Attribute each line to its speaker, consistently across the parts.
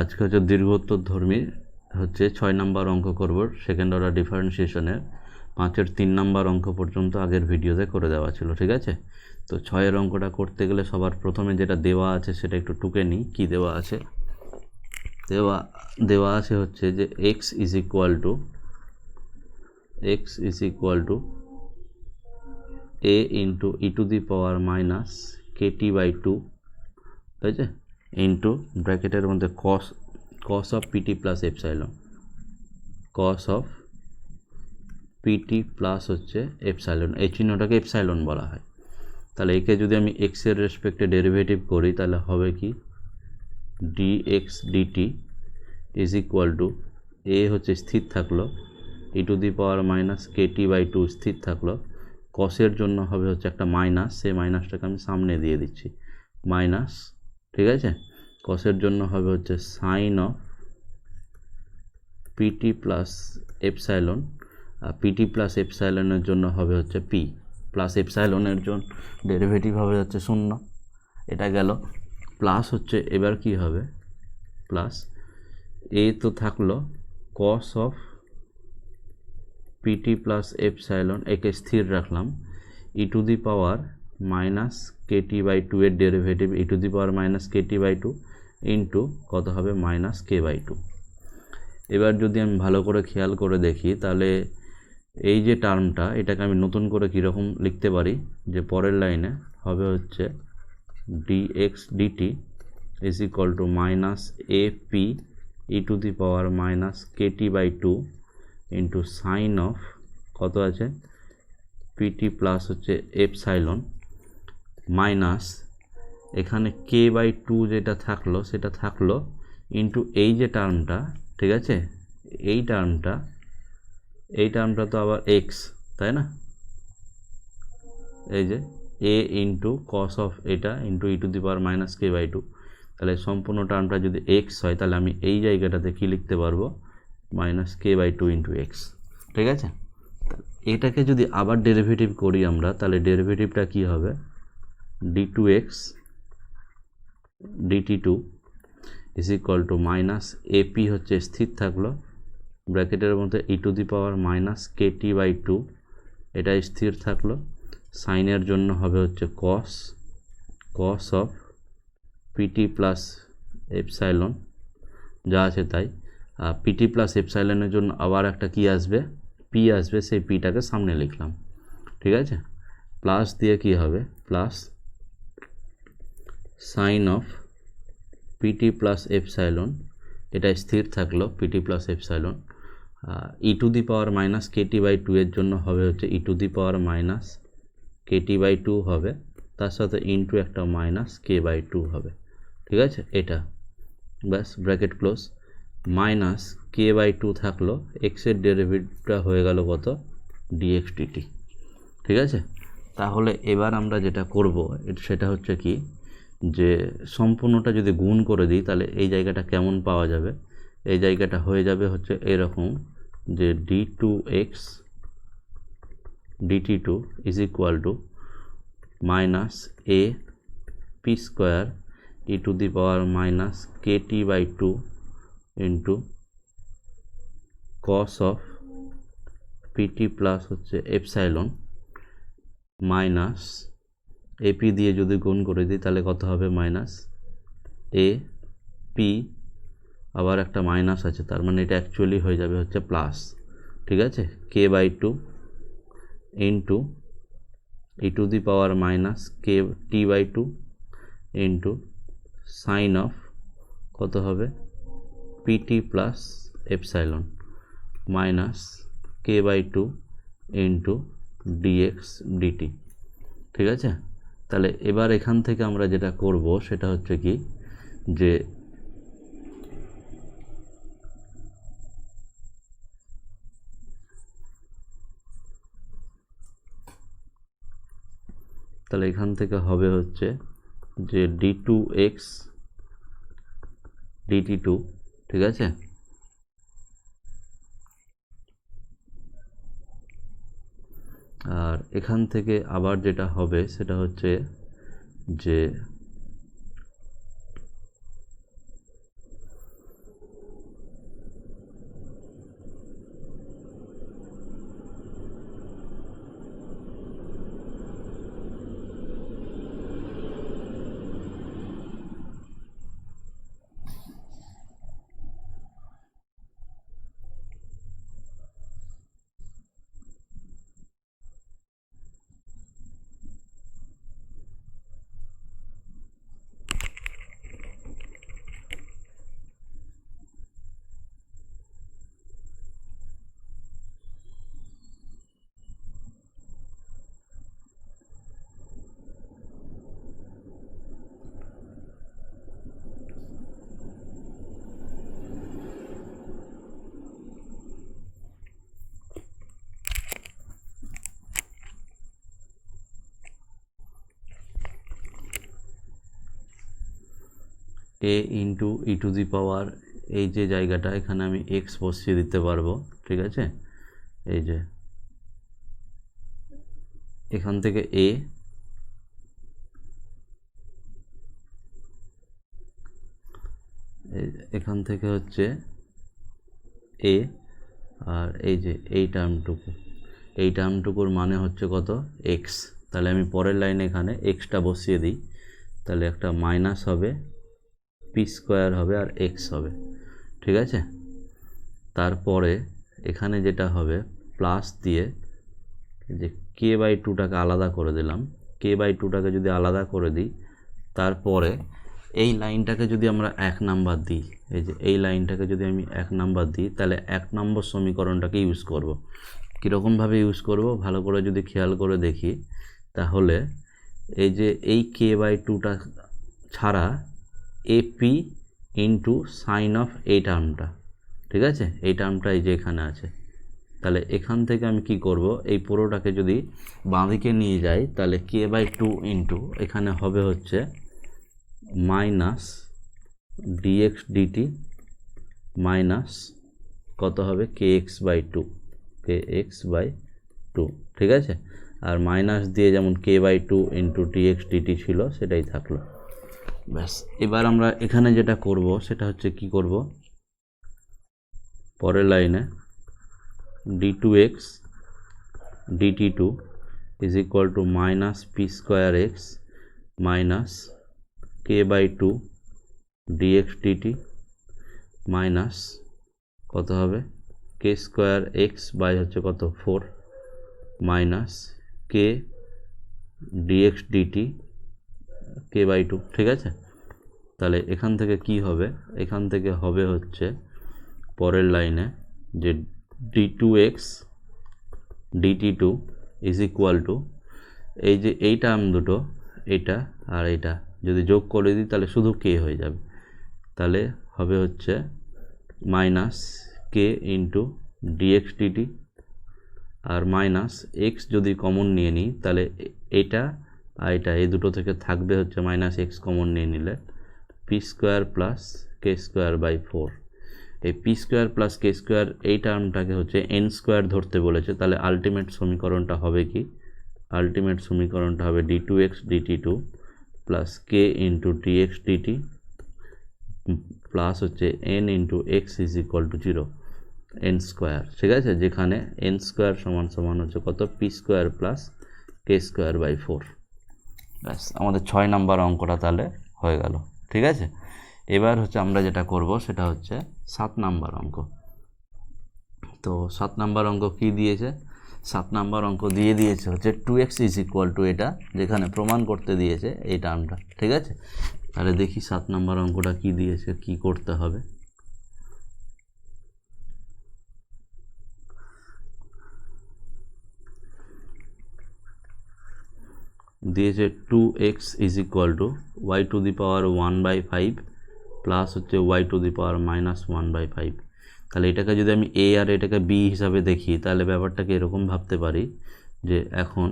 Speaker 1: আজকে হচ্ছে দীর্ঘোত্তরধর্মী হচ্ছে 6 নাম্বার অঙ্ক করব সেকেন্ড অর্ডার ডিফারেন্সিয়েশনের 5-এর 3 নাম্বার অঙ্ক পর্যন্ত আগের ভিডিওতে করে দেওয়া ছিল, ঠিক আছে। তো 6-এর অঙ্কটা করতে গেলে সবার প্রথমে যেটা দেওয়া আছে সেটা একটু টুকে নিই। কি দেওয়া আছে? দেওয়া আছে হচ্ছে যে x is equal to a into e to the power minus kt/2, ঠিক আছে, ইন্টু ব্র্যাকেটের মধ্যে cos of PT plus epsilon, cos of PT plus হচ্ছে এপসাইলন, এই চিহ্নটাকে এপসাইলন বলা হয়। তাহলে একে যদি আমি এক্স এর রেসপেক্টে ডেরিভেটিভ করি তাহলে হবে কি dx dt is equal to a হচ্ছে স্থির থাকলো, ই to the power minus kt/2 স্থির থাকলো, কসের জন্য হবে হচ্ছে একটা মাইনাস, সেই মাইনাসটাকে আমি সামনে দিয়ে দিচ্ছি মাইনাস, ঠিক আছে। কসের জন্য হবে হচ্ছে sine of PT plus epsilon, আর পিটি প্লাস এপসাইলনের জন্য হবে হচ্ছে পি প্লাস এপসাইলনের জন্য ডেরিভেটিভ হবে হচ্ছে 0, এটা গেল। প্লাস হচ্ছে এবার কি হবে, প্লাস এ তো থাকলো cos of PT plus epsilon, একে স্থির রাখলাম, ই to the power minus kt/2 এর derivative E to the power minus kt/2 into কত হবে মাইনাস k/2। এবার যদি আমি ভালো করে খেয়াল করে দেখি তাহলে এই যে টার্মটা এটাকে আমি নতুন করে কীরকম লিখতে পারি, যে পরের লাইনে হবে হচ্ছে dx dt is equal to minus ap E to the power minus kt/2 into sine of কত আছে পিটি প্লাস হচ্ছে এপসাইলন মাইনাস এখানে k/2 যেটা থাকলো সেটা থাকলো ইন্টু এই যে টার্মটা, ঠিক আছে, এই টার্মটা তো আবার x, তাই না, এই যে a ইন্টু কস অফ এটা into e to the power minus k/2, তাহলে সম্পূর্ণ টার্মটা যদি x হয় তাহলে আমি এই জায়গাটাতে কি লিখতে পারবো মাইনাস k/2 ইন্টু এক্স, ঠিক আছে। এটাকে যদি আবার ডেরিভেটিভ করি আমরা তাহলে ডেরিভেটিভটা কি হবে d2x dt2 is equal to minus ap হচ্ছে স্থির থাকলো, ব্র্যাকেটের মধ্যে ই to the power minus kt/2 এটা স্থির থাকলো, সাইনের জন্য হবে হচ্ছে cos of PT plus epsilon যা আছে তাই, পিটি প্লাস এপসাইলনের জন্য আবার একটা কি আসবে পি আসবে, সেই পিটাকে সামনে লিখলাম, ঠিক আছে। প্লাস দিয়ে কি হবে plus sine of PT plus epsilon, এটা স্থির থাকলো pt plus epsilon, e to the power minus kt/2 এর জন্য হবে হচ্ছে ই to the power minus kt/2 হবে, তার সাথে ইন্টু একটা মাইনাস k/2 হবে, ঠিক আছে। এটা ব্যাস ব্র্যাকেট ক্লোজ, মাইনাস k/2 থাকলো, এক্সের ডেরিভেটিভটা হয়ে গেল কত dx dt, ঠিক আছে। তাহলে এবার আমরা যেটা করব সেটা হচ্ছে কি, যে সম্পূর্ণটা যদি গুণ করে দিই তাহলে এই জায়গাটা কেমন পাওয়া যাবে, এই জায়গাটা হয়ে যাবে হচ্ছে এরকম যে d2x dt2 is equal to minus a p square e to the power minus kt/2 into cos of PT plus হচ্ছে এপসাইলন মাইনাস এপি দিয়ে যদি গুণ করে দিই তাহলে কত হবে মাইনাস এ পি, আবার একটা মাইনাস আছে তার মানে এটা অ্যাকচুয়ালি হয়ে যাবে হচ্ছে প্লাস, ঠিক আছে, k/2 into e to the power minus kt/2 into sine of কত হবে pt plus epsilon minus k/2 into dx dt, ঠিক আছে। তাহলে এবার এখান থেকে আমরা যেটা করব সেটা হচ্ছে কি, যে তাহলে এখান থেকে হবে হচ্ছে যে d2x dt2, ঠিক আছে, আর এখান থেকে আবার যেটা হবে সেটা হচ্ছে যে এ ইন্টু ই টু দি পাওয়ার এই যে জায়গাটা এখানে আমি এক্স বসিয়ে দিতে পারবো, ঠিক আছে। এই যে এখান থেকে এখান থেকে হচ্ছে এ, আর এই যে এই টার্মটুকুর মানে হচ্ছে কত, এক্স। তাহলে আমি পরের লাইনে এখানে এক্সটা বসিয়ে দিই, তাহলে একটা মাইনাস হবে, পি স্কোয়ার হবে, আর এক্স হবে, ঠিক আছে। তারপরে এখানে যেটা হবে প্লাস দিয়ে যে কে বাই টুটাকে আলাদা করে দিলাম, কে বাই টুটাকে যদি আলাদা করে দিই, তারপরে এই লাইনটাকে যদি আমরা 1 নাম্বার দিই, এই যে এই লাইনটাকে যদি আমি 1 নাম্বার দিই, তাহলে 1 নম্বর সমীকরণটাকে ইউজ করব। কীরকমভাবে ইউজ করব ভালো করে যদি খেয়াল করে দেখি, তাহলে এই যে এই কে বাই টুটা ছাড়া এপি ইন্টু সাইন অফ এই টার্মটা, ঠিক আছে, এই টার্মটা এই যে এখানে আছে। তাহলে এখান থেকে আমি কি করব, এই পুরোটাকে যদি বাঁদিকে নিয়ে যাই, তাহলে কে বাই টু ইন্টু এখানে হবে হচ্ছে মাইনাস ডিএক্স ডিটি মাইনাস কত হবে কে এক্স বাই টু, ঠিক আছে। আর মাইনাস দিয়ে যেমন k by two into dx dt ছিল সেটাই থাকলো। ব্যাস, এবার আমরা এখানে যেটা করব সেটা হচ্ছে কি করব, পরের লাইনে d2x dt2 is equal to minus p square x minus k by 2 dx dt minus কত হবে k square x by হচ্ছে কত 4 minus k dx dt k by 2, ঠিক আছে। তাহলে এখান থেকে কি হবে, এখান থেকে হবে হচ্ছে পরের লাইনে যে d2x dt2 is equal to এই যে এই টার্ম দুটো, এটা আর এটা যদি যোগ করে দিই তাহলে শুধু কে হয়ে যাবে, তাহলে হবে হচ্ছে মাইনাস কে ইন্টু ডিএক্স ডিটি আর মাইনাস এক্স যদি কমন নিয়ে নিই তাহলে এটা আর এটা এই দুটো থেকে থাকবে হচ্ছে মাইনাস এক্স কমন নিয়ে নিলে p square plus k square by 4। এই p square plus k square এই টার্মটাকে হচ্ছে এন স্কোয়ার ধরতে বলেছে, তাহলে আলটিমেট সমীকরণটা হবে কি, আলটিমেট সমীকরণটা হবে d2x dt2 plus k into dx dt plus হচ্ছে n into x is equal to 0 n square, ঠিক আছে, যেখানে এন স্কোয়ার সমান সমান হচ্ছে কত p square plus k square by 4। ব্যাস, আমাদের 6 নাম্বার অঙ্কটা তাহলে হয়ে গেল, ঠিক আছে। এবার হচ্ছে আমরা যেটা করব সেটা হচ্ছে 7 নাম্বার অঙ্ক। তো 7 নাম্বার অঙ্ক কি দিয়েছে, 7 নাম্বার অঙ্ক দিয়ে দিয়েছে হচ্ছে 2x ইজ ইকুয়াল টু এটা, যেখানে প্রমাণ করতে দিয়েছে এই টার্মটা, ঠিক আছে। তাহলে দেখি 7 নাম্বার অঙ্কটা কি দিয়েছে, কি করতে হবে। দিয়েছে 2x is equal to y to the power 1/5 plus হচ্ছে y to the power minus 1/5। তাহলে এটাকে যদি আমি এ আর এটাকে বি হিসাবে দেখি, তাহলে ব্যাপারটাকে এরকম ভাবতে পারি যে এখন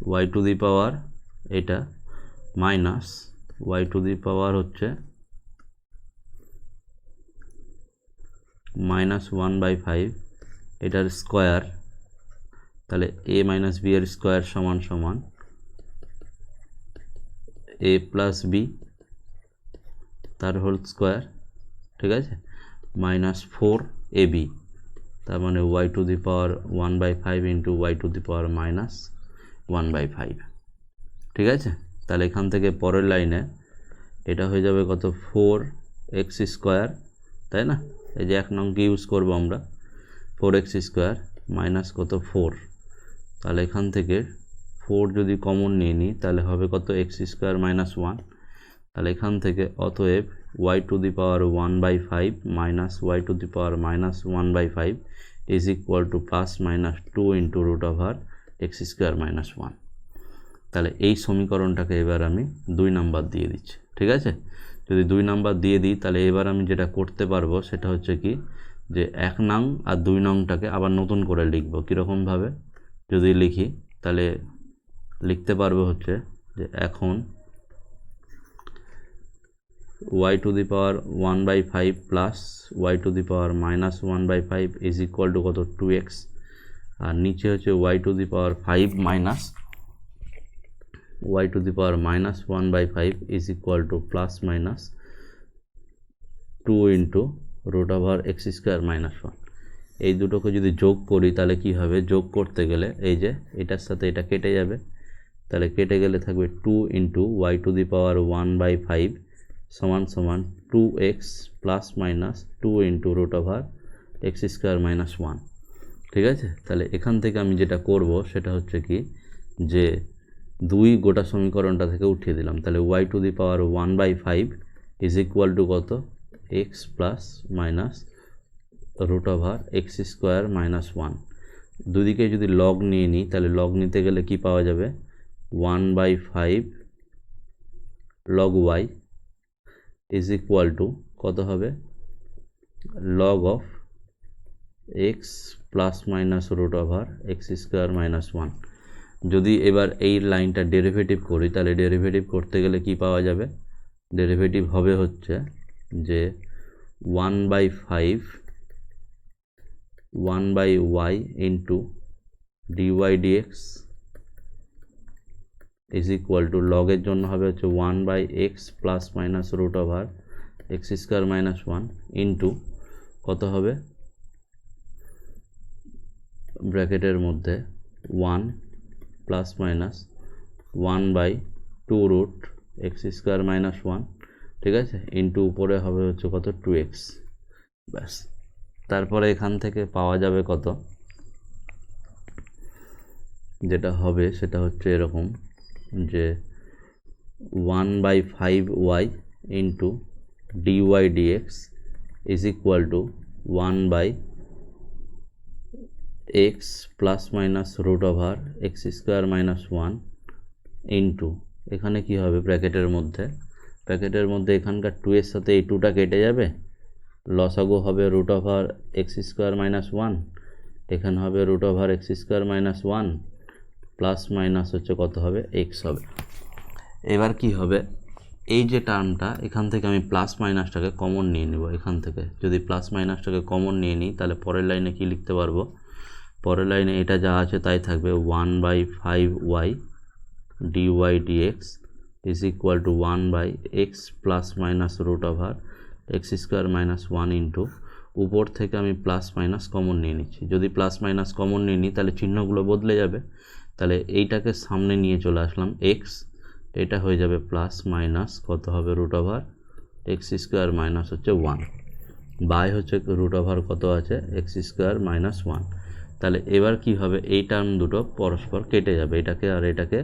Speaker 1: ওয়াই টু দি পাওয়ার এটা minus y to the power হচ্ছে মাইনাস 1/5 এটার স্কোয়ার, তাহলে এ মাইনাস বি এর স্কোয়ার সমান সমান এ প্লাস বি তার হোল স্কোয়ার, ঠিক আছে, মাইনাস 4ab, তার মানে y to the power 1/5 into y to the power minus 1/5, ঠিক আছে। তাহলে এখান থেকে পরের লাইনে এটা হয়ে যাবে কত 4x স্কোয়ার, তাই না, এই যে 1 নংকে ইউজ করবো আমরা, 4x স্কোয়ার মাইনাস কত 4, তাহলে এখান থেকে 4 যদি কমন নিয়ে নিই তাহলে হবে কত x স্কোয়ার মাইনাস 1। তাহলে এখান থেকে অতএব y to the power 1/5 minus y to the power minus 1/5 is equal to plus minus 2 into root over x square minus 1। তাহলে এই সমীকরণটাকে এবার আমি 2 নাম্বার দিয়ে দিচ্ছি, ঠিক আছে। যদি 2 নাম্বার দিয়ে দিই তাহলে এবার আমি যেটা করতে পারবো সেটা হচ্ছে কি, যে 1 নং আর 2 নংটাকে আবার নতুন করে লিখবো। কীরকমভাবে যদি লিখি তাহলে লিখতে পারবো হচ্ছে যে এখন y to the power 1/5 plus y to the power -1/5 is equal to কত 2x, আর নিচে হচ্ছে y to the power 5 minus y to the power -1/5 is equal to plus minus 2 into root over x square minus 1। এই দুটোকে যদি যোগ করি তাহলে কি হবে, যোগ করতে গেলে এই যে এটার সাথে এটা কেটে যাবে, তাহলে কেটে গেলে থাকবে 2 into y to the power 1/5 সমান সমান 2x plus minus 2 into root over x square minus 1। ঠিক আছে, তাহলে এখান থেকে আমি যেটা করব সেটা হচ্ছে কি, যে 2 গোটা সমীকরণটা থেকে উঠিয়ে দিলাম, তাহলে y to the power 1/5 is equal to কত x plus minus root over x square minus 1। দুদিকে যদি লগ নিয়ে নিই তাহলে লগ নিতে গেলে কি পাওয়া যাবে, 1/5 log y is equal to কত হবে, log of x plus minus root over x square minus 1। যদি এবার এই লাইনটা ডেরিভেটিভ করি তাহলে ডেরিভেটিভ করতে গেলে কি পাওয়া যাবে, ডেরিভেটিভ হবে হচ্ছে যে 1/5 1/y into dy dx is equal to লগের জন্য হবে হচ্ছে 1/x plus minus root over x square minus 1 into কত হবে, ব্র্যাকেটের মধ্যে 1 plus minus 1/2 root x square minus 1। ঠিক আছে, ইন্টু উপরে হবে হচ্ছে কত 2x। ব্যাস, তারপরে এখান থেকে পাওয়া যাবে কত, যেটা হবে সেটা হচ্ছে এরকম যে 1/5y into dy dx is equal to 1/x plus minus root over x square minus 1 into এখানে কি হবে, ব্র্যাকেটের মধ্যে এখানকার 2 এর সাথে এই 2টা কেটে যাবে, লসাগু হবে root over x square minus 1, এখানে হবে root over x square minus 1 plus minus হচ্ছে কত হবে, এক্স হবে। এবার কি হবে, এই যে টার্মটা এখান থেকে আমি প্লাস মাইনাসটাকে কমন নিয়ে নিব, এখান থেকে যদি প্লাস মাইনাসটাকে কমন নিয়ে নিই তাহলে পরের লাইনে কি লিখতে পারবো, পরের লাইনে এটা যা আছে তাই থাকবে 1/5y dy dx is equal to 1/x plus minus root over x square minus 1 into উপর থেকে আমি প্লাস মাইনাস কমন নিয়ে নিচ্ছি। যদি প্লাস মাইনাস কমন নিয়ে নিই তাহলে চিহ্নগুলো বদলে যাবে, তাহলে এইটাকে সামনে নিয়ে চলে আসলাম এক্স, এটা হয়ে যাবে প্লাস মাইনাস কত হবে root over x square minus হচ্ছে 1 বাই হচ্ছে রুট ওভার কত আছে এক্স স্কোয়ার মাইনাস 1। তাহলে এবার কি হবে, এই টার্ম দুটো পরস্পর কেটে যাবে, এটাকে আর এটাকে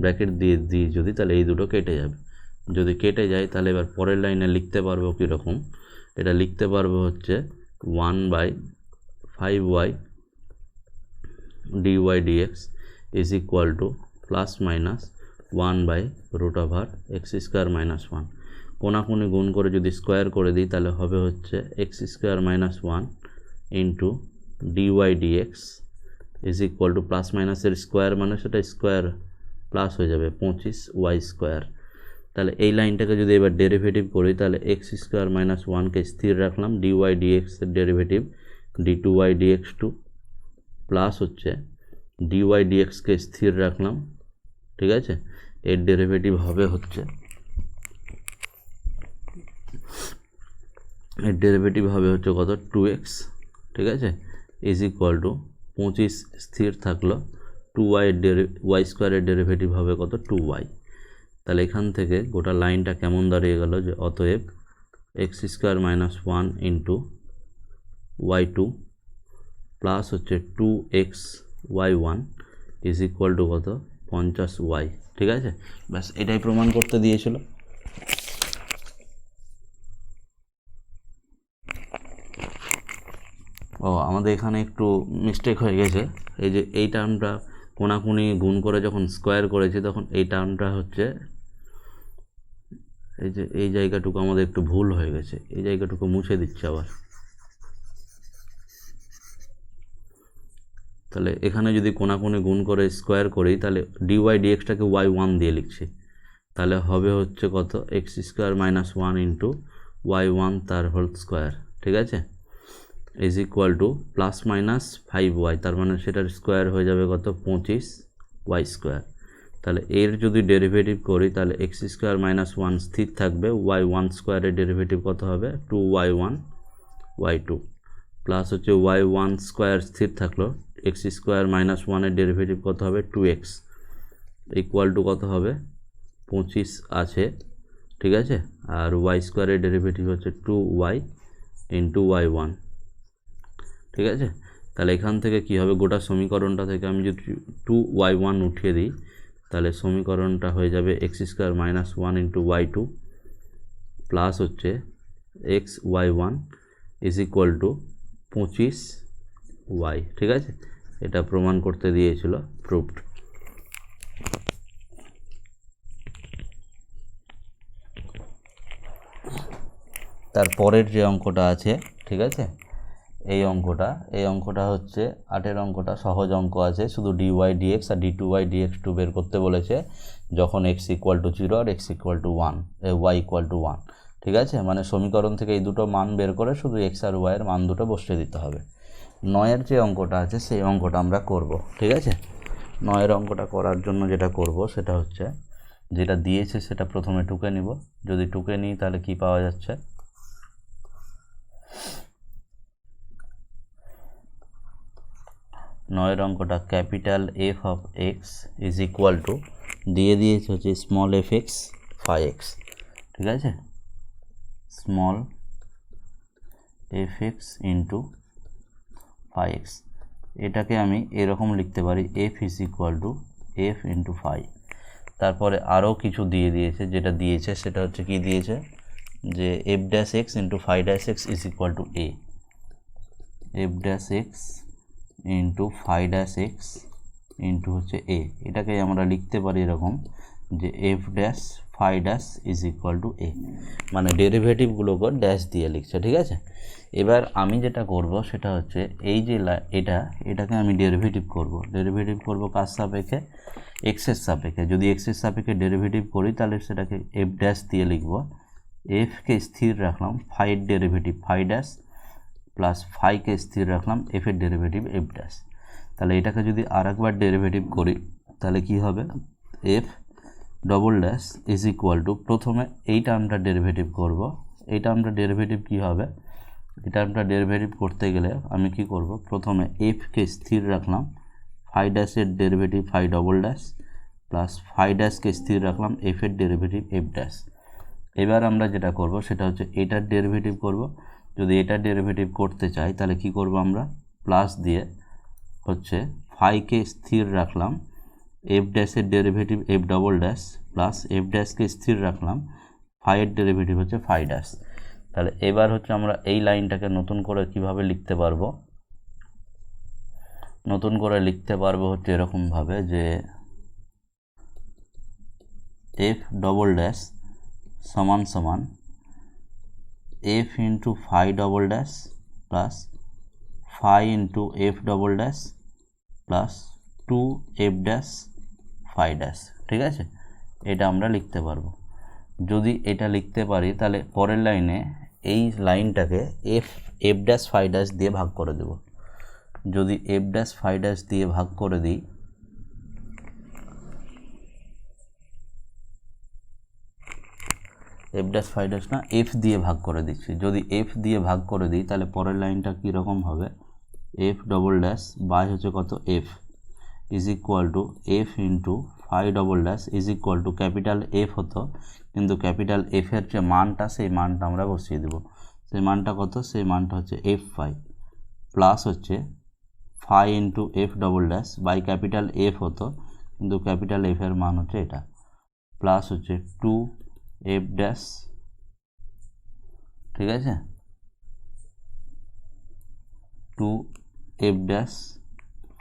Speaker 1: ব্র্যাকেট দিয়ে দিই যদি, তাহলে এই দুটো কেটে যাবে। যদি কেটে যায় তাহলে এবার পরের লাইনে লিখতে পারবো কীরকম, এটা লিখতে পারবো হচ্ছে 1/5y dy dx is equal to plus minus 1/রুট ওভার এক্স স্কোয়ার মাইনাস 1। কোনাকুনি গুণ করে যদি স্কোয়ার করে দিই তাহলে হবে হচ্ছে x square minus 1 into dy dx is equal to plus মাইনাসের স্কোয়ার মানে সেটা স্কোয়ার প্লাস হয়ে যাবে 25y স্কোয়ার। তাহলে এই লাইনটাকে যদি এবার ডেরিভেটিভ করি তাহলে এক্স স্কোয়ার মাইনাস 1কে স্থির রাখলাম, dy dx এর ডেরিভেটিভ d2y dx2 প্লাস হচ্ছে dy dxকে স্থির রাখলাম। ঠিক আছে, এর ডেরিভেটিভ হবে হচ্ছে কত 2x। ঠিক আছে, ইজ ইকুয়াল টু 25 স্থির থাকলো, 2y y স্কোয়ারের ডেরিভেটিভ হবে কত 2y। তাহলে এখান থেকে গোটা লাইনটা কেমন দাঁড়িয়ে গেল যে অতএব x square minus 1 into y2 plus হচ্ছে 2x y1 is equal to কত 50y। ঠিক আছে, ব্যাস এটাই প্রমাণ করতে দিয়েছিল। আমাদের এখানে একটু মিস্টেক হয়ে গেছে, এই যে এই টার্মটা কোনাকুনি গুণ করে যখন স্কোয়ার করেছি তখন এই টার্মটা হচ্ছে এই যে এই জায়গাটুকু আমাদের একটু ভুল হয়ে গেছে, এই জায়গাটুকু মুছে দিচ্ছে আবার। তাহলে এখানে যদি কোনাকুনি গুণ করে স্কোয়ার করি তাহলে dy dxটাকে y1 দিয়ে লিখছি, তাহলে হবে হচ্ছে কত x square minus one into y one তার হোল স্কোয়ার, ঠিক আছে, is equal to plus minus 5y, তার মানে সেটার স্কোয়ার হয়ে যাবে কত 25y স্কোয়ার। তাহলে এর যদি ডেরিভেটিভ করি তাহলে এক্স স্কোয়ার মাইনাস ওয়ান স্থির থাকবে, ওয়াই ওয়ান স্কোয়ারের ডেরিভেটিভ কত হবে 2y1 y2, প্লাস হচ্ছে ওয়াই ওয়ান স্কোয়ার স্থির থাকলো, এক্স স্কোয়ার মাইনাস ওয়ানের ডেরিভেটিভ কত হবে 2x ইকুয়াল টু কত হবে 25 আছে, ঠিক আছে, আর ওয়াই স্কোয়ারের ডেরিভেটিভ হচ্ছে 2y ইন্টু y1, ঠিক আছে। তাহলে এখান থেকে কি হবে, গোটা সমীকরণটা থেকে আমি যদি 2y1 উঠিয়ে দিই তাহলে সমীকরণটা হয়ে যাবে x square minus one into y2 plus হচ্ছে x y1 is equal to 25y, ঠিক আছে, এটা প্রমাণ করতে দিয়েছিল, প্রুভড। তারপরের যে অঙ্কটা আছে, ঠিক আছে, এই অঙ্কটা হচ্ছে 8 অঙ্কটা সহজ অঙ্ক আছে, শুধু dy dx আর d2y dx2 বের করতে বলেছে যখন x ইকুয়াল টু 0 আর x equal to 1, y equal to 1, ঠিক আছে, মানে সমীকরণ থেকে এই দুটো মান বের করে শুধু x আর y এর মান দুটো বসিয়ে দিতে হবে। 9 যে অঙ্কটা আছে সেই অঙ্কটা আমরা করব, ঠিক আছে। 9 অঙ্কটা করার জন্য যেটা করব সেটা হচ্ছে যেটা দিয়েছে সেটা প্রথমে টুকে নিব, যদি টুকে নিই তাহলে কি পাওয়া যাচ্ছে, 9 অঙ্কটা capital f of x is equal to দিয়ে দিয়েছে হচ্ছে small f x phi x, ঠিক আছে, small f x into phi x, এটাকে আমি এরকম লিখতে পারি f is equal to f into phi. তারপরে আরও কিছু দিয়ে দিয়েছে, যেটা দিয়েছে সেটা হচ্ছে কি দিয়েছে যে f dash x into phi dash x is equal to a, f dash x into phi dash x into হচ্ছে এ, এটাকে আমরা লিখতে পারি এরকম যে f dash phi dash is equal to a, মানে ডেরিভেটিভগুলোকে ড্যাশ দিয়ে লিখছে, ঠিক আছে। এবার আমি যেটা করব সেটা হচ্ছে এই যে এটাকে আমি ডেরিভেটিভ করব কার সাপেক্ষে, এক্সের সাপেক্ষে। যদি এক্সের সাপেক্ষে ডেরিভেটিভ করি তাহলে সেটাকে এফ ড্যাশ দিয়ে লিখব, এফকে স্থির রাখলাম, ফাইয়ের ডেরিভেটিভ ফাই ড্যাশ প্লাস ফাইকে স্থির রাখলাম, এফের ডেরিভেটিভ এফ ড্যাশ। তাহলে এটাকে যদি আর একবার ডেরিভেটিভ করি তাহলে কি হবে, F double dash is equal two, প্রথমে এই টার্মটা ডেরিভেটিভ করব, এই টার্মটা ডেরিভেটিভ কি হবে, এই টার্মটা ডেরিভেটিভ করতে গেলে আমি কি করব, প্রথমে এফকে স্থির রাখলাম, ফাই ড্যাশের derivative phi double dash plus phi ড্যাশকে স্থির রাখলাম, এফের ডেরিভেটিভ এফ ড্যাশ। এবার আমরা যেটা করব সেটা হচ্ছে এটার ডেরিভেটিভ করব, যদি এটার ডেরিভেটিভ করতে চাই তাহলে কি করব, আমরা প্লাস দিয়ে হচ্ছে ফাইকে স্থির রাখলাম, এফ ড্যাশের derivative f double dash plus f ড্যাশকে স্থির রাখলাম, ফাইয়ের ডেরিভেটিভ হচ্ছে ফাই ড্যাশ। তাহলে এবার হচ্ছে আমরা এই লাইনটাকে নতুন করে কিভাবে লিখতে পারবো, নতুন করে লিখতে পারবো হচ্ছে এরকমভাবে যে এফ ডবল ড্যাশ সমান সমান f into phi double dash plus phi into f double dash plus 2 f dash phi dash, ঠিক আছে, এটা আমরা লিখতে পারবো। যদি এটা লিখতে পারি তাহলে পরের লাইনে এই লাইনটাকে এফ ড্যাশ ফাই ড্যাশ দিয়ে ভাগ করে দেব, যদি এফ ড্যাশ ফাই ড্যাশ দিয়ে ভাগ করে দিই এফ ড্যাশ ফাই ড্যাশ না, এফ দিয়ে ভাগ করে দিচ্ছি, যদি এফ দিয়ে ভাগ করে দিই তাহলে পরের লাইনটা কীরকম হবে, এফ ডবল ড্যাশ বাই হচ্ছে কত f is equal to f into phi double dash is equal to capital f হতো, কিন্তু ক্যাপিটাল এফের যে মানটা সেই মানটা আমরা বসিয়ে দেবো, সেই মানটা কত, সেই মানটা হচ্ছে এফ ফাই প্লাস হচ্ছে phi into f double dash by capital f হতো, কিন্তু ক্যাপিটাল এফের মান হচ্ছে এটা, প্লাস হচ্ছে 2 এফ ড্যাশ, ঠিক আছে, 2 f dash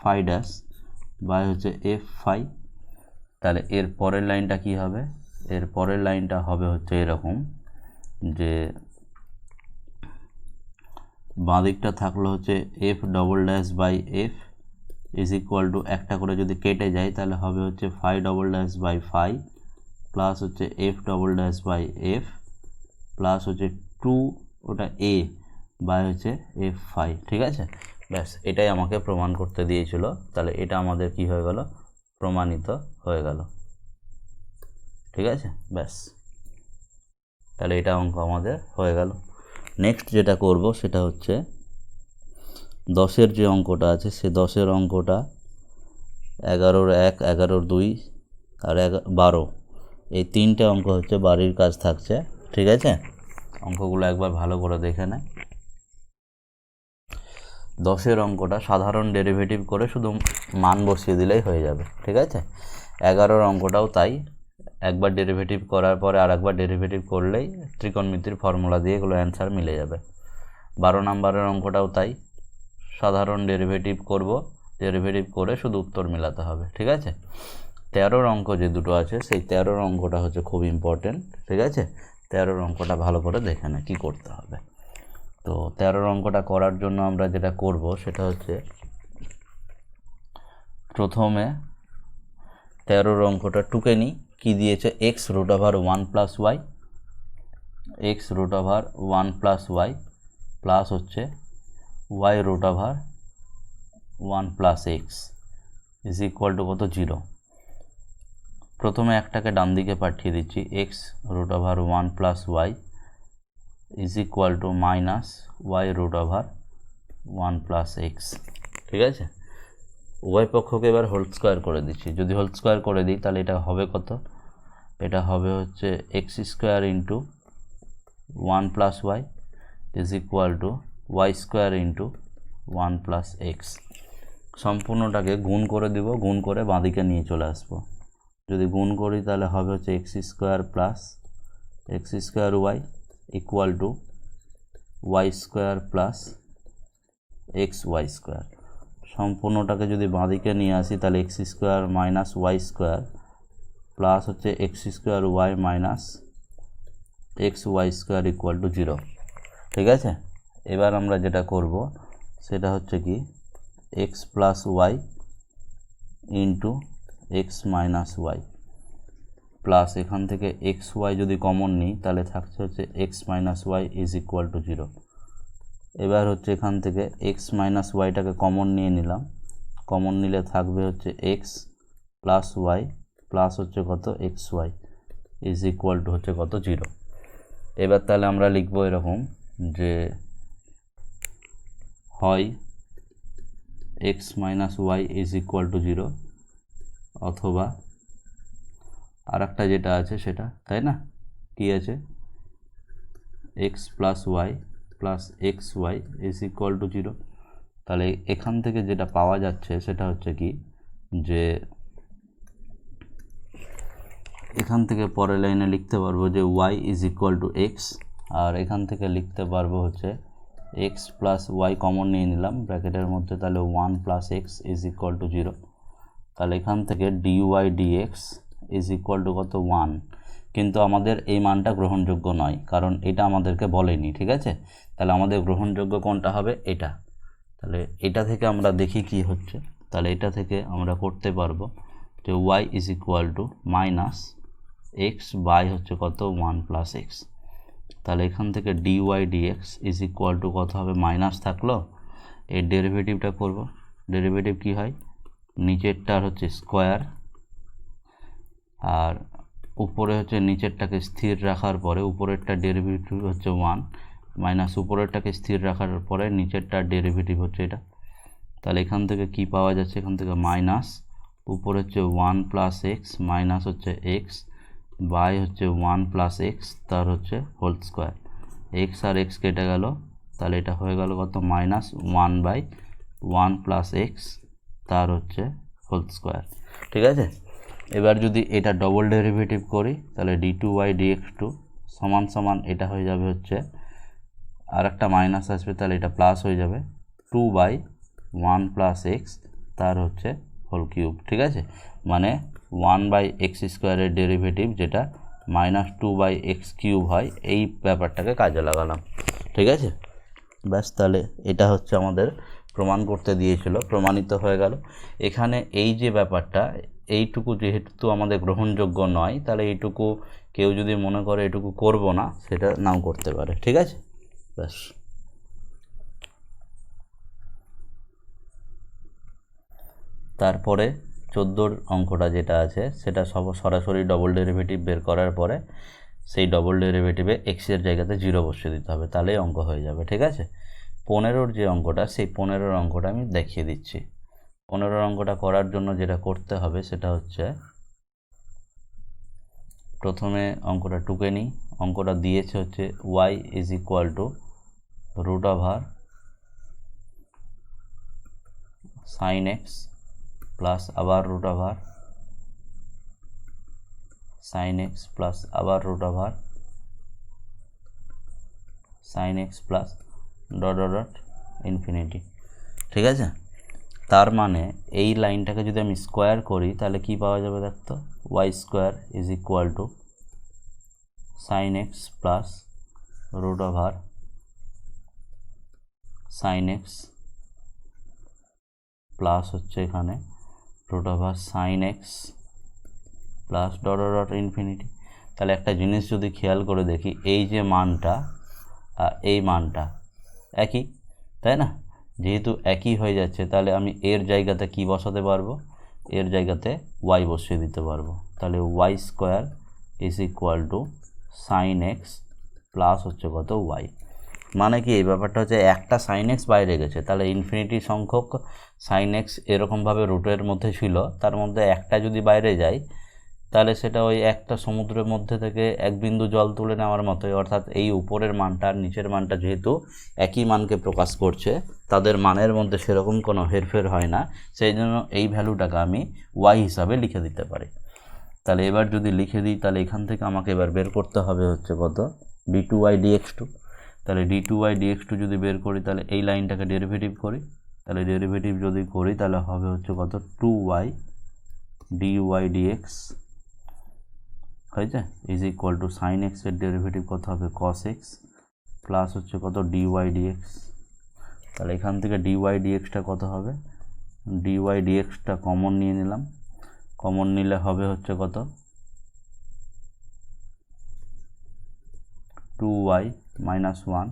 Speaker 1: phi dash by হচ্ছে এফ ফাই। তাহলে এর পরের লাইনটা কি হবে, এর পরের লাইনটা হবে হচ্ছে এরকম যে বাঁ দিকটা থাকলো হচ্ছে f double dash by f is equal to, একটা করে যদি কেটে যায় তাহলে হবে হচ্ছে phi double dash by phi plus হচ্ছে f double dash by f plus হচ্ছে 2 ওটা এ বাই হচ্ছে এফ ফাই। ঠিক আছে, ব্যাস এটাই আমাকে প্রমাণ করতে দিয়েছিল। তাহলে এটা আমাদের কি হয়ে গেল, প্রমাণিত হয়ে গেল। ঠিক আছে, ব্যাস তাহলে এটা অঙ্ক আমাদের হয়ে গেল। নেক্সট যেটা করব সেটা হচ্ছে 10-এর যে অঙ্কটা আছে সে 10-এর অঙ্কটা 11-র 1, 11-র 2 আর 12, এই 3টে অঙ্ক হচ্ছে বাড়ির কাজ থাকছে। ঠিক আছে, অঙ্কগুলো একবার ভালো করে দেখে নেয়। 10-এর অঙ্কটা সাধারণ ডেরিভেটিভ করে শুধু মান বসিয়ে দিলেই হয়ে যাবে। ঠিক আছে, 11-র অঙ্কটাও তাই, একবার ডেরিভেটিভ করার পরে আর একবার ডেরিভেটিভ করলেই ত্রিকোণমিতির ফর্মুলা দিয়ে এগুলো অ্যান্সার মিলে যাবে। 12 নম্বরের অঙ্কটাও তাই, সাধারণ ডেরিভেটিভ করব, ডেরিভেটিভ করে শুধু উত্তর মেলাতে হবে। ঠিক আছে, 13-র অঙ্ক যে দুটো আছে সেই 13-র অঙ্কটা হচ্ছে খুব ইম্পর্টেন্ট। ঠিক আছে, 13-র অঙ্কটা ভালো করে দেখে না কী করতে হবে। তো 13-র অঙ্কটা করার জন্য আমরা যেটা করব সেটা হচ্ছে প্রথমে 13-র অঙ্কটা টুকে নিই। কী দিয়েছে, x root over 1 plus y, x root over 1 plus y plus হচ্ছে y root over 1 plus x is equal to কত, 0। প্রথমে একটাকে ডান দিকে পাঠিয়ে দিচ্ছি, x root over 1 plus y is equal to minus y root over 1 plus x. ঠিক আছে, উভয় পক্ষকে এবার হোল স্কোয়ার করে দিচ্ছি। যদি হোল স্কোয়ার করে দিই তাহলে এটা হবে কত, এটা হবে হচ্ছে x square into 1 plus y is equal to y square into 1 plus x. সম্পূর্ণটাকে গুণ করে দিব, গুণ করে বাঁদিকে নিয়ে চলে আসবো। যদি গুণ করি তাহলে হবে হচ্ছে x square plus x square y equal to y square plus x y square. সম্পূর্ণটাকে যদি বাঁদিকে নিয়ে আসি তাহলে x square minus y square plus হচ্ছে x square y minus x y square equal to 0। ঠিক আছে, এবার আমরা যেটা করব সেটা হচ্ছে কি x plus y into x minus y plus এখান থেকে এক্স ওয়াই যদি কমন নিই তাহলে থাকছে হচ্ছে x minus y is equal to 0। এবার হচ্ছে এখান থেকে এক্স মাইনাস ওয়াইটাকে কমন নিয়ে নিলাম, কমন নিলে থাকবে হচ্ছে এক্স প্লাস ওয়াই প্লাস হচ্ছে কত x y is equal to হচ্ছে কত, 0। এবার তাহলে আমরা লিখব এরকম যে হয় x minus y is equal to 0 অথবা আর একটা যেটা আছে সেটা, তাই না, কি আছে x plus y plus x y is equal to 0। তাহলে এখান থেকে যেটা পাওয়া যাচ্ছে সেটা হচ্ছে কি যে এখান থেকে পরের লাইনে লিখতে পারবো যে y is equal to x, আর এখান থেকে লিখতে পারবো হচ্ছে এক্স প্লাস ওয়াই কমন নিয়ে নিলাম ব্র্যাকেটের মধ্যে, তাহলে 1 plus x is equal to 0। তাহলে এখান থেকে dy dx is equal to কত, 1। কিন্তু আমাদের এই মানটা গ্রহণযোগ্য নয়, কারণ এটা আমাদেরকে বলেনি। ঠিক আছে, তাহলে আমাদের গ্রহণযোগ্য কোনটা হবে, এটা। তাহলে এটা থেকে আমরা দেখি কি হচ্ছে। তাহলে এটা থেকে আমরা করতে পারবো যে y is equal to minus x by হচ্ছে কত, 1 প্লাস এক্স। তাহলে এখান থেকে dy dx is equal to কত হবে, মাইনাস থাকলো, এর ডেরিভেটিভটা করব। ডেরিভেটিভ কি হয়, নিচেরটার হচ্ছে স্কোয়ার আর উপরে হচ্ছে নিচেরটাকে স্থির রাখার পরে উপরেরটা ডেরিভেটিভ হচ্ছে 1 মাইনাস উপরেরটাকে স্থির রাখার পরে নিচেরটার ডেরিভেটিভ হচ্ছে এটা। তাহলে এখান থেকে কি পাওয়া যাচ্ছে, এখান থেকে মাইনাস উপরে হচ্ছে 1 প্লাস এক্স মাইনাস হচ্ছে এক্স বাই হচ্ছে 1 প্লাস এক্স তার হচ্ছে হোল স্কোয়ার। এক্স আর এক্স কেটে গেল, তাহলে এটা হয়ে গেল কত, মাইনাস 1 বাই 1 প্লাস এক্স তার হচ্ছে হোল স্কোয়ার। ঠিক আছে, এবার যদি এটা ডবল ডেরিভেটিভ করি তাহলে d2y dx2 সমান সমান এটা হয়ে যাবে হচ্ছে আর একটা মাইনাস আসবে, তাহলে এটা প্লাস হয়ে যাবে 2 বাই 1 প্লাস এক্স তার হচ্ছে হোল কিউব। ঠিক আছে, মানে 1 বাই এক্স স্কোয়ারের ডেরিভেটিভ যেটা মাইনাস 2 বাই এক্স কিউব হয়, এই ব্যাপারটাকে কাজে লাগালাম। ঠিক আছে, ব্যাস তাহলে এটা হচ্ছে আমাদের প্রমাণ করতে দিয়েছিল, প্রমাণিত হয়ে গেল। এখানে এই যে ব্যাপারটা, এইটুকু যেহেতু আমাদের গ্রহণযোগ্য নয়, তাহলে এইটুকু কেউ যদি মনে করে এটুকু করব না, সেটা নাও করতে পারে। ঠিক আছে, ব্যাস। তারপরে 14 অঙ্কটা যেটা আছে সেটা সরাসরি ডবল ডেরিভেটিভ বের করার পরে সেই ডবল ডেরিভেটিভে এক্সের জায়গাতে 0 বসিয়ে দিতে হবে, তাহলেই অঙ্ক হয়ে যাবে। ঠিক আছে, 15 যে অঙ্কটা, সেই 15 অঙ্কটা আমি দেখিয়ে দিচ্ছি। 15 অঙ্কটা করার জন্য যেটা করতে হবে সেটা হচ্ছে, প্রথমে অঙ্কটা টুকে নিই। অঙ্কটা দিয়েছে হচ্ছে y is equal to root over sine x plus আবার root over sine x plus আবার root over sine x plus dot dot dot infinity. ঠিক আছে, তার মানে এই লাইনটাকে যদি আমি স্কোয়ার করি তাহলে কি পাওয়া যাবে দেখতো, y square is equal to sine x plus root over sine x plus হচ্ছে এখানে root over sine x plus dot dot dot infinity. তাহলে একটা জিনিস যদি খেয়াল করে দেখি, এই যে মানটা আর এই মানটা একই, তাই না? যেহেতু একই হয়ে যাচ্ছে, তাহলে আমি এর জায়গাতে কি বসাতে পারবো, এর জায়গাতে ওয়াই বসিয়ে দিতে পারবো। তাহলে y square is equal to sine x plus হচ্ছে কত ওয়াই। মানে কি, এই ব্যাপারটা হচ্ছে একটা সাইন এক্স বাইরে গেছে, তাহলে ইনফিনিটি সংখ্যক সাইন এক্স এরকমভাবে রুটের মধ্যে ছিল, তার মধ্যে একটা যদি বাইরে যায় তাহলে সেটা ওই একটা সমুদ্রের মধ্যে থেকে এক বিন্দু জল তুলে নেওয়ার মতোই। অর্থাৎ এই উপরের মানটা আর নিচের মানটা যেহেতু একই মানকে প্রকাশ করছে, তাদের মানের মধ্যে সেরকম কোনো হেরফের হয় না, সেই জন্য এই ভ্যালুটাকে আমি ওয়াই হিসাবে লিখে দিতে পারি। তাহলে এবার যদি লিখে দিই, তাহলে এখান থেকে আমাকে এবার বের করতে হবে হচ্ছে কত, d two y dx two. তাহলে d two y dx two যদি বের করি, তাহলে এই লাইনটাকে ডেরিভেটিভ করি। তাহলে ডেরিভেটিভ যদি করি তাহলে হবে হচ্ছে কত, two y d y dx হয়েছে ইজ ইকুয়াল টু সাইন এক্সের ডেরিভেটিভ কত হবে, কস এক্স প্লাস হচ্ছে কত ডি ওয়াই ডিএক্স। তাহলে এখান থেকে ডি ওয়াই ডিএক্সটা কত হবে, ডি ওয়াই ডিএক্সটা কমন নিয়ে নিলাম। কমন নিলে হবে হচ্ছে কত, two y minus one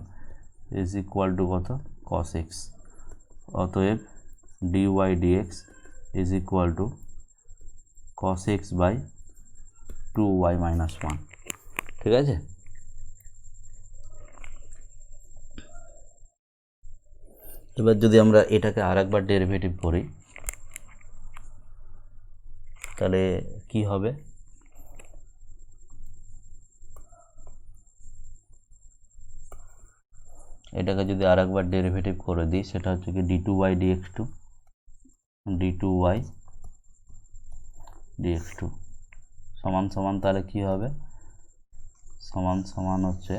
Speaker 1: is equal to কত, কস এক্স। অতএব d y dx is equal to cos x by two y minus one. ঠিক আছে, এবার যদি আমরা এটাকে আর একবার ডেরিভেটিভ করি তাহলে কি হবে, এটাকে যদি আর একবার ডেরিভেটিভ করে দিই সেটা হচ্ছে কি d two y dx two, d two y dx two সমান সমান, তাহলে কি হবে, সমান সমান হচ্ছে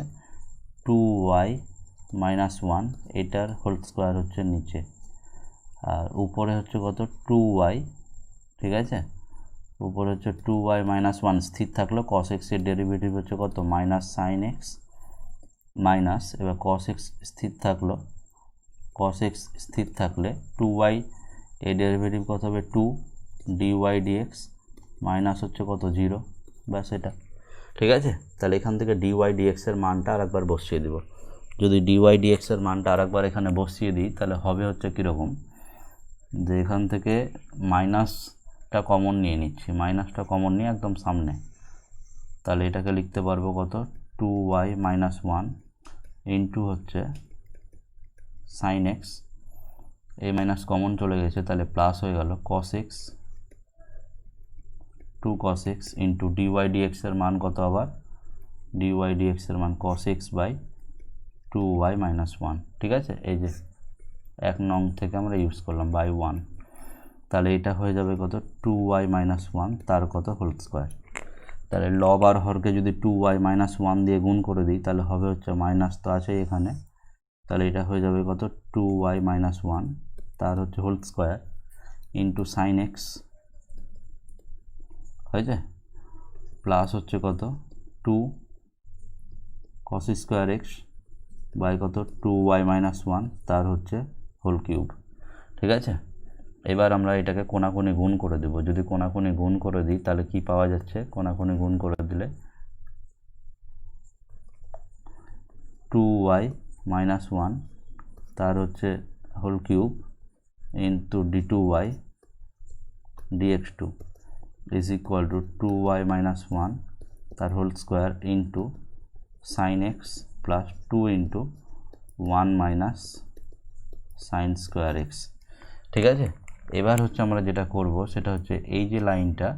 Speaker 1: টু ওয়াই মাইনাস ওয়ান, এটার হোল স্কোয়ার হচ্ছে নিচে, আর উপরে হচ্ছে কত, টু ওয়াই। ঠিক আছে, উপরে হচ্ছে টু ওয়াই মাইনাস ওয়ান স্থির থাকলো, কস এক্সের ডেরিভেটিভ হচ্ছে কত, মাইনাস সাইন এক্স মাইনাস, এবার কস এক্স স্থির থাকলো, কস এক্স স্থির থাকলে টু ওয়াই এর ডেরিভেটিভ কত হবে, two d y dx minus হচ্ছে কত, জিরো, ব্যাস এটা। ঠিক আছে, তাহলে এখান থেকে ডি ওয়াই ডিএক্সের মানটা আর একবার বসিয়ে দেব। যদি ডি ওয়াই ডিএক্সের মানটা আর একবার এখানে বসিয়ে দিই তাহলে হবে হচ্ছে কীরকম, যে এখান থেকে মাইনাসটা কমন নিয়ে নিচ্ছি, মাইনাসটা কমন নিয়ে একদম সামনে, তাহলে এটাকে লিখতে পারবো কত, two y minus one into হচ্ছে সাইন এক্স, এই মাইনাস কমন চলে গেছে তাহলে প্লাস হয়ে গেল cos x, two cos x into dy ডিএক্সের মান কত, আবার ডিওয়াই ডিএক্সের মান cos x by two y minus one. ঠিক আছে, এই যে এক নং থেকে আমরা ইউজ করলাম বাই ওয়ান, তাহলে এটা হয়ে যাবে কত, টু ওয়াই মাইনাস ওয়ান তার কত হোল স্কোয়ার। তাহলে লব আর হরকে যদি টু ওয়াই মাইনাস ওয়ান দিয়ে গুণ করে দিই তাহলে হবে হচ্ছে, মাইনাস তো আছে এখানে, তাহলে এটা হয়ে যাবে কত, টু ওয়াই মাইনাস ওয়ান তার হচ্ছে whole square into sine x হয়েছে, প্লাস হচ্ছে কত, two cos square x by কত, টু ওয়াই মাইনাস ওয়ান তার হচ্ছে হোল কিউব। ঠিক আছে, এবার আমরা এটাকে কোনাকুনি গুণ করে দেব। যদি কোনাকুনি গুণ করে দিই তাহলে কি পাওয়া যাচ্ছে, কোনাকুনি গুণ করে দিলে 2y মাইনাস 1 তার হচ্ছে whole cube into d2y dx2 is equal to 2y minus 1 তার whole square into sine x plus 2 into 1 minus sine square x. ঠিক আছে, এবার হচ্ছে আমরা যেটা করব সেটা হচ্ছে এই যে লাইনটা,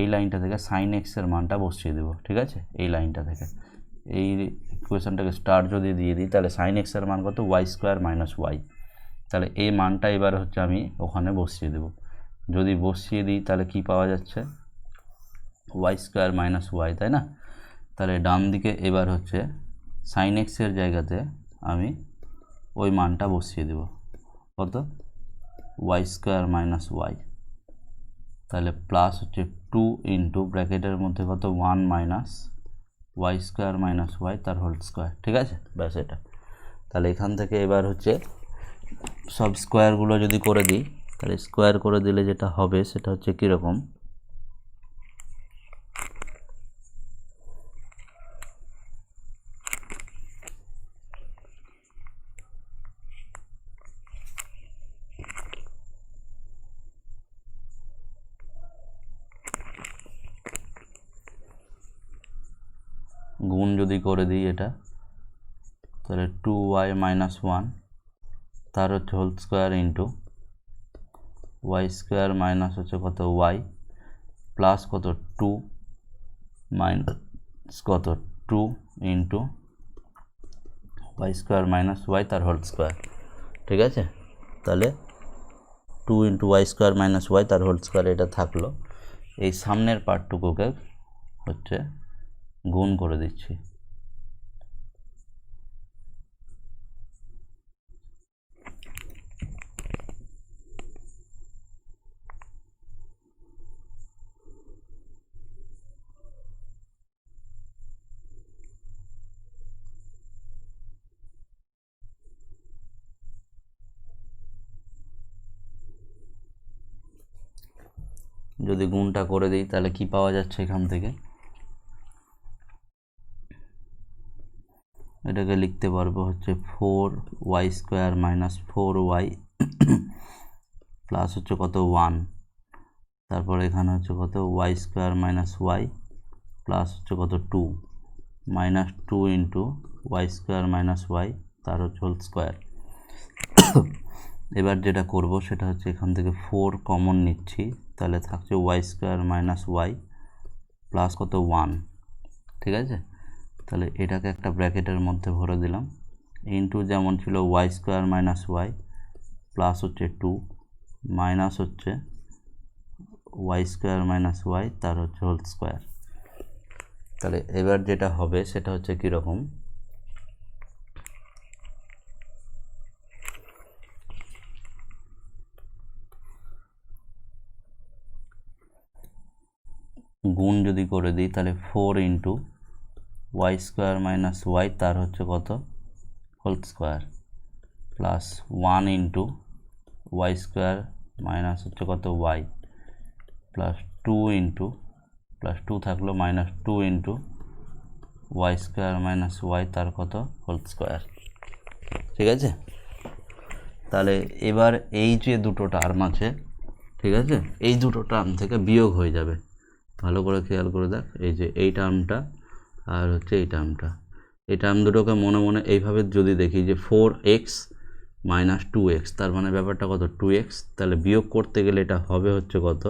Speaker 1: এই লাইনটা থেকে সাইন এক্সের মানটা বসিয়ে দেবো। ঠিক আছে, এই লাইনটা থেকে এই ইকুয়েশনটাকে স্টার যদি দিয়ে দিই তাহলে সাইন এক্সের মান কত, ওয়াই স্কোয়ার মাইনাস ওয়াই। তাহলে এই মানটা এবার হচ্ছে আমি ওখানে বসিয়ে দেব। যদি বসিয়ে দিই তাহলে কি পাওয়া যাচ্ছে, ওয়াই স্কোয়ার মাইনাস ওয়াই, তাই না? তাহলে ডান দিকে এবার হচ্ছে সাইন এক্সের জায়গাতে আমি ওই মানটা বসিয়ে দেব, কত, ওয়াই স্কোয়ার মাইনাস ওয়াই। তাহলে প্লাস হচ্ছে 2 ইন্টু ব্র্যাকেটের মধ্যে কত, 1 minus y square minus y তার হোল স্কোয়ার। ঠিক আছে, ব্যাস এটা। তাহলে এখান থেকে এবার হচ্ছে সব স্কোয়ারগুলো যদি করে দিই তাহলে স্কোয়ার করে দিলে যেটা হবে সেটা হচ্ছে কীরকম, গুণ যদি করে দিই এটা তাহলে 2y মাইনাস 1 তার হচ্ছে whole square into y square minus হচ্ছে কত, ওয়াই প্লাস কত, 2 মাইনাস কত, 2 into y square minus y তার হোল স্কোয়ার। ঠিক আছে, তাহলে 2 into y square minus y তার হোল স্কোয়ার এটা থাকলো। এই সামনের পার্টটুকুকে হচ্ছে গুণ করে দিচ্ছি। যদি গুণটা করে দিই তাহলে কি পাওয়া যাচ্ছে, এখান থেকে এটাকে লিখতে পারবো হচ্ছে 4y square minus 4y plus হচ্ছে কত, 1, তারপর এখানে হচ্ছে কত, y square minus y plus হচ্ছে কত, 2 minus 2 into y square minus y তার হচ্ছে হোল স্কোয়ার। এবার যেটা করব সেটা হচ্ছে এখান থেকে 4 কমন নিচ্ছি, তাহলে থাকছে y square minus y plus কত, 1। ঠিক আছে, তাহলে এটাকে একটা ব্র্যাকেটের মধ্যে ভরে দিলাম, ইন্টু যেমন ছিল y square minus y plus হচ্ছে 2 মাইনাস হচ্ছে ওয়াই স্কোয়ার মাইনাস ওয়াই তার হচ্ছে হোল স্কোয়ার। তাহলে এবার যেটা হবে সেটা হচ্ছে কীরকম, গুণ যদি করে দিই তাহলে 4 into y square minus y তার হচ্ছে কত, whole square plus 1 into y square minus হচ্ছে কত, ওয়াই প্লাস 2 ইন্টু প্লাস 2 থাকলো minus 2 into y square minus y তার কত, হোল স্কোয়ার। ঠিক আছে, তাহলে এবার এই যে দুটো টার্ম আছে, ঠিক আছে, এই দুটো টার্ম থেকে বিয়োগ হয়ে যাবে। ভালো করে খেয়াল করে দেখ, এই যে এই টার্মটা আর হচ্ছে এই টার্মটা, এই টার্ম দুটোকে মনে মনে এইভাবে যদি দেখি যে 4x মাইনাস 2x, তার মানে ব্যাপারটা কত, 2x। তাহলে বিয়োগ করতে গেলে এটা হবে হচ্ছে কত,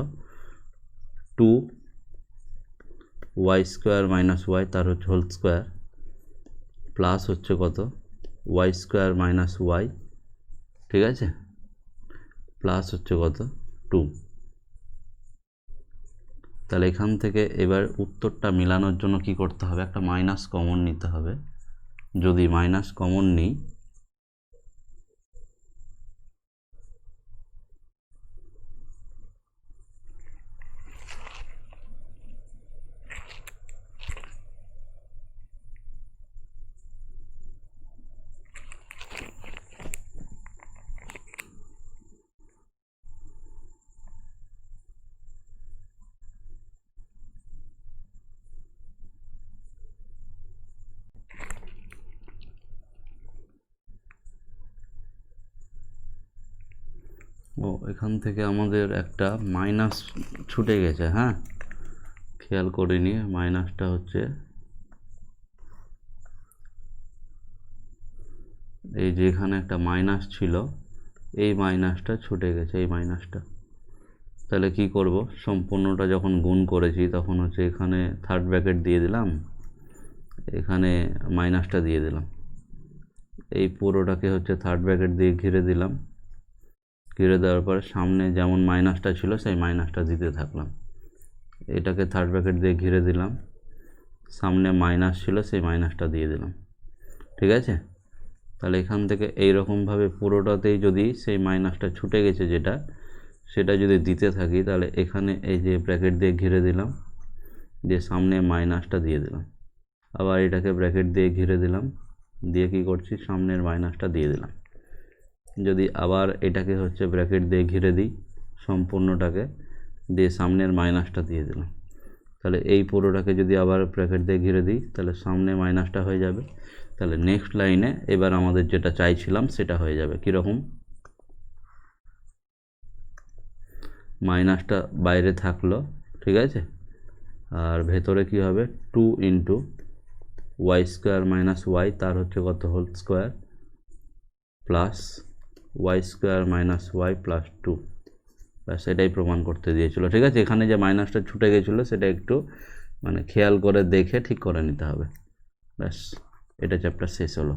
Speaker 1: 2y স্কোয়ার মাইনাস ওয়াই তার হচ্ছে হোল স্কোয়ার প্লাস হচ্ছে কত, ওয়াই স্কোয়ার মাইনাস ওয়াই, ঠিক আছে, প্লাস হচ্ছে কত, 2। তাহলে এখান থেকে এবার উত্তরটা মেলানোর জন্য কি করতে হবে, একটা মাইনাস কমন নিতে হবে। যদি মাইনাস কমন নিই ও এখান থেকে আমাদের একটা মাইনাস ছুটে গেছে, হ্যাঁ খেয়াল করিনি। মাইনাসটা হচ্ছে এই যে এখানে একটা মাইনাস ছিল, এই মাইনাসটা ছুটে গেছে, এই মাইনাসটা। তাহলে কি করব, সম্পূর্ণটা যখন গুণ করেছি তখন হচ্ছে এখানে থার্ড ব্র্যাকেট দিয়ে দিলাম, এখানে মাইনাসটা দিয়ে দিলাম, এই পুরোটাকে হচ্ছে থার্ড ব্র্যাকেট দিয়ে ঘিরে দিলাম। ঘিরে দেওয়ার পরে সামনে যেমন মাইনাসটা ছিল সেই মাইনাসটা দিতে থাকলাম। এটাকে থার্ড ব্র্যাকেট দিয়ে ঘিরে দিলাম, সামনে মাইনাস ছিল সেই মাইনাসটা দিয়ে দিলাম। ঠিক আছে, তাহলে এখান থেকে এইরকমভাবে পুরোটাতেই যদি সেই মাইনাসটা ছুটে গেছে যেটা, সেটা যদি দিতে থাকি তাহলে এখানে এই যে ব্র্যাকেট দিয়ে ঘিরে দিলাম, দিয়ে সামনে মাইনাসটা দিয়ে দিলাম, আবার এটাকে ব্র্যাকেট দিয়ে ঘিরে দিলাম, দিয়ে কি করছি সামনের মাইনাসটা দিয়ে দিলাম। যদি আবার এটাকে হচ্ছে ব্র্যাকেট দিয়ে ঘিরে দিই সম্পূর্ণটাকে, দিয়ে সামনের মাইনাসটা দিয়ে দিলাম, তাহলে এই পুরোটাকে যদি আবার ব্র্যাকেট দিয়ে ঘিরে দিই তাহলে সামনে মাইনাসটা হয়ে যাবে। তাহলে নেক্সট লাইনে এবার আমাদের যেটা চাইছিলাম সেটা হয়ে যাবে। কীরকম, মাইনাসটা বাইরে থাকলো, ঠিক আছে, আর ভেতরে কি হবে 2 into y square minus y, তার হচ্ছে কত whole square, plus y square minus y plus 2। ব্যাস এটাই প্রমাণ করতে দিয়েছিল। ঠিক আছে, এখানে যে মাইনাসটা ছুটে গেছিলো সেটা একটু মানে খেয়াল করে দেখে ঠিক করে নিতে হবে। ব্যাস এটা চ্যাপ্টার শেষ হলো।